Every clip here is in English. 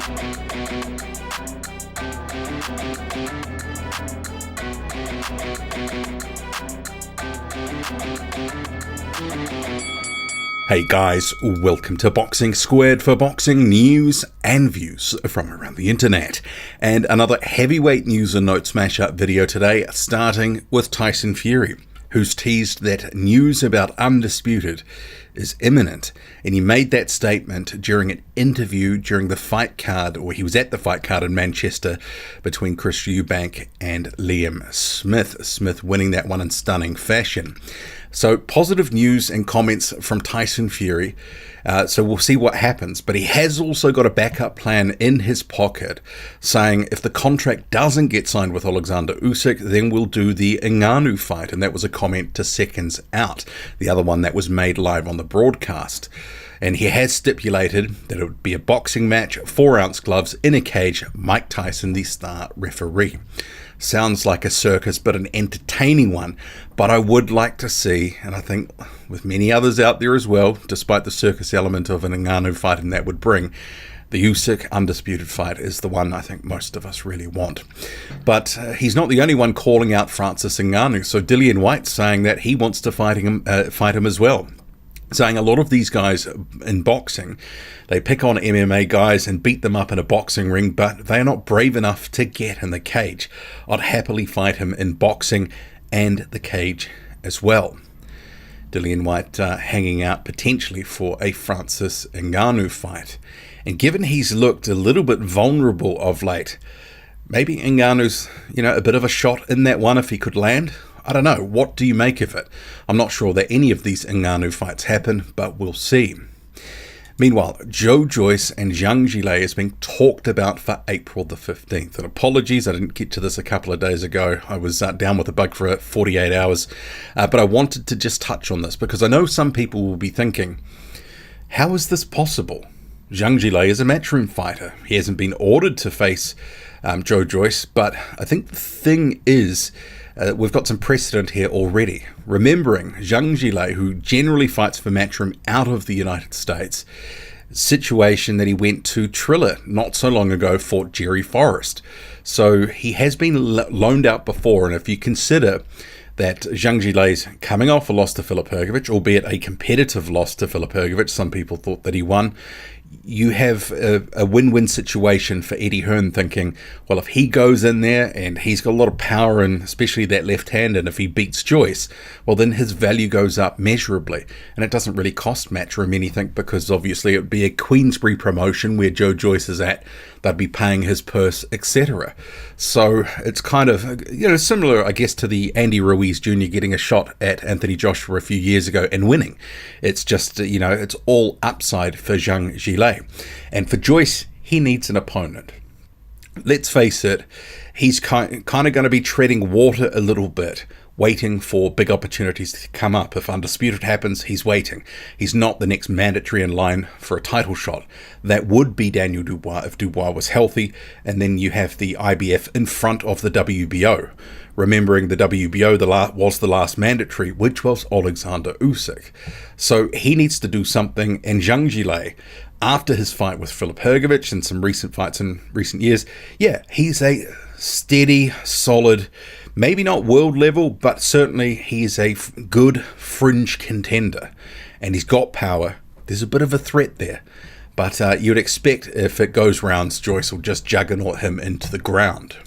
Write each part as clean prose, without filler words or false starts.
Hey guys, welcome to Boxing Squared for boxing news and views from around the internet. And another heavyweight news and note smash-up video today, starting with Tyson Fury, who's teased that news about Undisputed is imminent. And he made that statement during an interview during the fight card, or he was at the fight card in Manchester between Chris Eubank and Liam Smith. Smith winning that one in stunning fashion. So positive news and comments from Tyson Fury. So we'll see what happens. But he has also got a backup plan in his pocket, saying if the contract doesn't get signed with Oleksandr Usyk, then we'll do the Ngannou fight. And that was a comment to Seconds Out, the other one that was made live on the broadcast. And he has stipulated that it would be a boxing match, 4-ounce gloves, in a cage, Mike Tyson, the star referee. Sounds like a circus, but an entertaining one. But I would like to see, and I think with many others out there as well, despite the circus element of an Ngannou fight and that would bring, the Usyk Undisputed fight is the one I think most of us really want. But he's not the only one calling out Francis Ngannou. So Dillian Whyte saying that he wants to fight him as well. Saying a lot of these guys in boxing, they pick on MMA guys and beat them up in a boxing ring, but they are not brave enough to get in the cage. I'd happily fight him in boxing and the cage as well. Dillian Whyte hanging out potentially for a Francis Ngannou fight. And given he's looked a little bit vulnerable of late, maybe Ngannou's, a bit of a shot in that one if he could land. I don't know. What do you make of it? I'm not sure that any of these Ngannou fights happen, but we'll see. Meanwhile, Joyce and Zhang Zhilei is being talked about for April the 15th. And apologies, I didn't get to this a couple of days ago. I was down with a bug for 48 hours. But I wanted to just touch on this because I know some people will be thinking, how is this possible? Zhang Zhilei is a matchroom fighter. He hasn't been ordered to face Joyce, but I think the thing is, we've got some precedent here already. Remembering Zhang Zhilei, who generally fights for Matchroom out of the United States, situation that he went to Triller not so long ago, fought Jerry Forrest. So he has been loaned out before, and if you consider that Zhang Zhilei's coming off a loss to Filip Hrgović, albeit a competitive loss to Filip Hrgović, some people thought that he won, you have a win-win situation for Eddie Hearn thinking, well, if he goes in there and he's got a lot of power and especially that left hand, and if he beats Joyce, well, then his value goes up measurably. And it doesn't really cost Matchroom anything because obviously it would be a Queensbury promotion where Joyce is at. They'd be paying his purse, etc. So it's kind of, similar, I guess, to the Andy Ruiz Jr. getting a shot at Anthony Joshua a few years ago and winning. It's just, it's all upside for Zhang Zhilei. And for Joyce, he needs an opponent. Let's face it, he's kind of going to be treading water a little bit, waiting for big opportunities to come up. If Undisputed happens, he's waiting. He's not the next mandatory in line for a title shot. That would be Daniel Dubois if Dubois was healthy, and then you have the IBF in front of the WBO. Remembering the WBO was the last mandatory, which was Oleksandr Usyk. So he needs to do something, and Zhang Zhilei, after his fight with Filip Hrgović and some recent fights in recent years, he's a steady, solid, maybe not world level, but certainly he's a good fringe contender. And he's got power. There's a bit of a threat there. But you'd expect if it goes rounds, Joyce will just juggernaut him into the ground.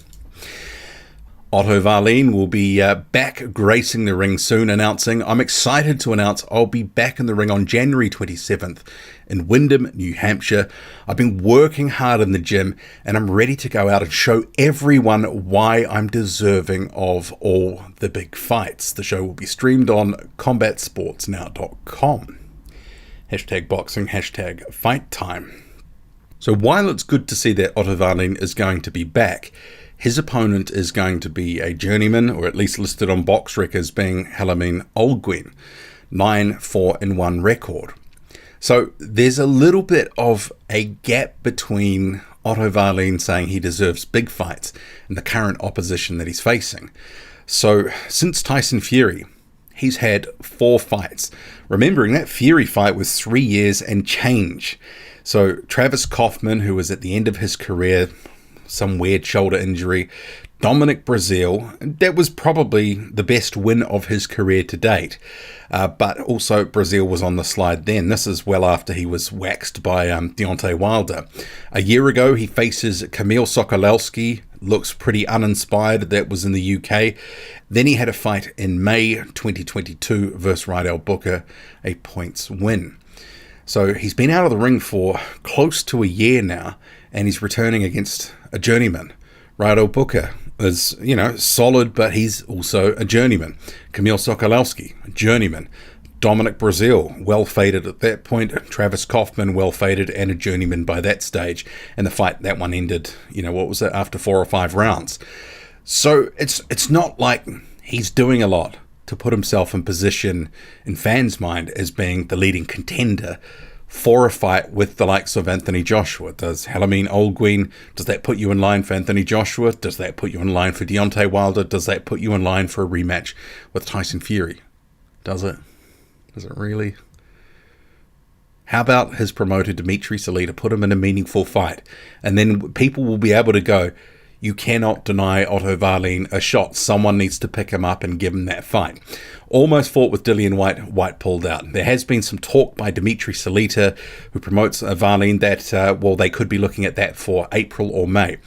Otto Wallin will be back gracing the ring soon, announcing, I'm excited to announce I'll be back in the ring on January 27th in Windham, New Hampshire. I've been working hard in the gym and I'm ready to go out and show everyone why I'm deserving of all the big fights. The show will be streamed on combatsportsnow.com. #boxing, #fight time. So while it's good to see that Otto Wallin is going to be back, his opponent is going to be a journeyman, or at least listed on BoxRec as being Helamin Olguin, 9-4-1 record. So there's a little bit of a gap between Otto Wallin saying he deserves big fights and the current opposition that he's facing. So since Tyson Fury, he's had 4 fights. Remembering that Fury fight was 3 years and change. So Travis Kaufman, who was at the end of his career, some weird shoulder injury. Dominic Breazeale, that was probably the best win of his career to date. But also Breazeale was on the slide then. This is well after he was waxed by Deontay Wilder. A year ago, he faces Kamil Sokolowski. Looks pretty uninspired. That was in the UK. Then he had a fight in May 2022 versus Rydell Booker, a points win. So he's been out of the ring for close to a year now, and he's returning against a journeyman. Rydell Booker is, solid, but he's also a journeyman. Kamil Sokolowski, a journeyman. Dominic Breazeale, well faded at that point. Travis Kaufman, well faded and a journeyman by that stage. And the fight, that one ended, after 4 or 5 rounds. So it's not like he's doing a lot to put himself in position in fans' mind as being the leading contender for a fight with the likes of Anthony Joshua. Does Halamine Olguin, does that put you in line for Anthony Joshua? Does that put you in line for Deontay Wilder? Does that put you in line for a rematch with Tyson Fury? Does it? Does it really? How about his promoter Dimitri Salita put him in a meaningful fight? And then people will be able to go, you cannot deny Otto Wallin a shot. Someone needs to pick him up and give him that fight. Almost fought with Dillian Whyte. Whyte pulled out. There has been some talk by Dimitri Salita, who promotes Wallin, that, they could be looking at that for April or May.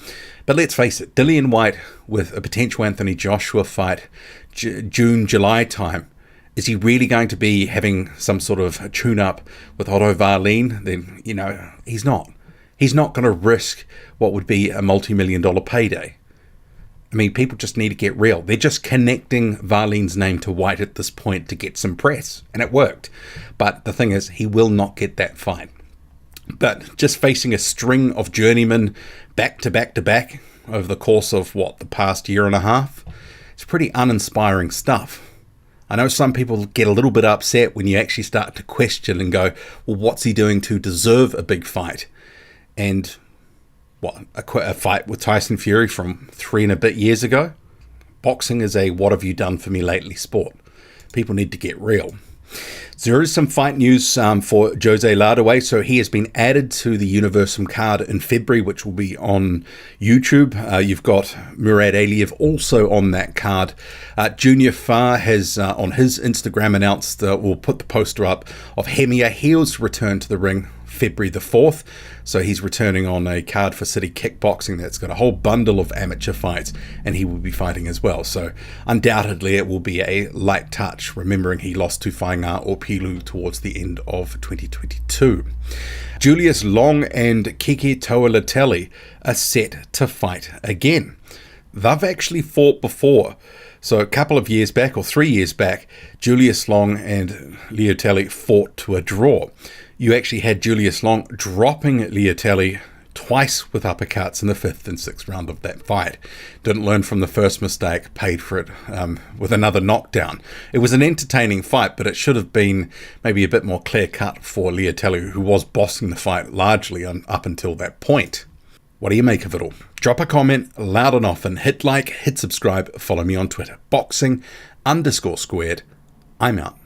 But let's face it, Dillian Whyte with a potential Anthony Joshua fight, June, July time, is he really going to be having some sort of a tune-up with Otto Wallin? Then, he's not. He's not going to risk what would be a multi-million-dollar payday. I mean, people just need to get real. They're just connecting Wallin's name to Whyte at this point to get some press, and it worked. But the thing is, he will not get that fight. But just facing a string of journeymen back to back to back over the course of, the past year and a half, it's pretty uninspiring stuff. I know some people get a little bit upset when you actually start to question and go, well, what's he doing to deserve a big fight? And a fight with Tyson Fury from 3 and a bit years ago? Boxing is a what have you done for me lately sport. People need to get real. So there is some fight news for Jose Larduet. So he has been added to the Universum card in February, which will be on YouTube. You've got Murad Aliyev also on that card. Junior Farr has on his Instagram announced, we'll put the poster up, of Hemi Ahio's return to the ring February the 4th. So he's returning on a card for City Kickboxing that's got a whole bundle of amateur fights, and he will be fighting as well. So undoubtedly it will be a light touch, remembering he lost to Whainga or Pilu towards the end of 2022. Julius Long and Kiki Leutele are set to fight again. They've actually fought before. So a couple of years back, or 3 years back, Julius Long and Leutele fought to a draw. You actually had Julius Long dropping Leutele twice with uppercuts in the 5th and 6th round of that fight. Didn't learn from the first mistake, paid for it with another knockdown. It was an entertaining fight, but it should have been maybe a bit more clear-cut for Leutele, who was bossing the fight largely up until that point. What do you make of it all? Drop a comment loud and often, hit like, hit subscribe, follow me on Twitter. Boxing_squared. I'm out.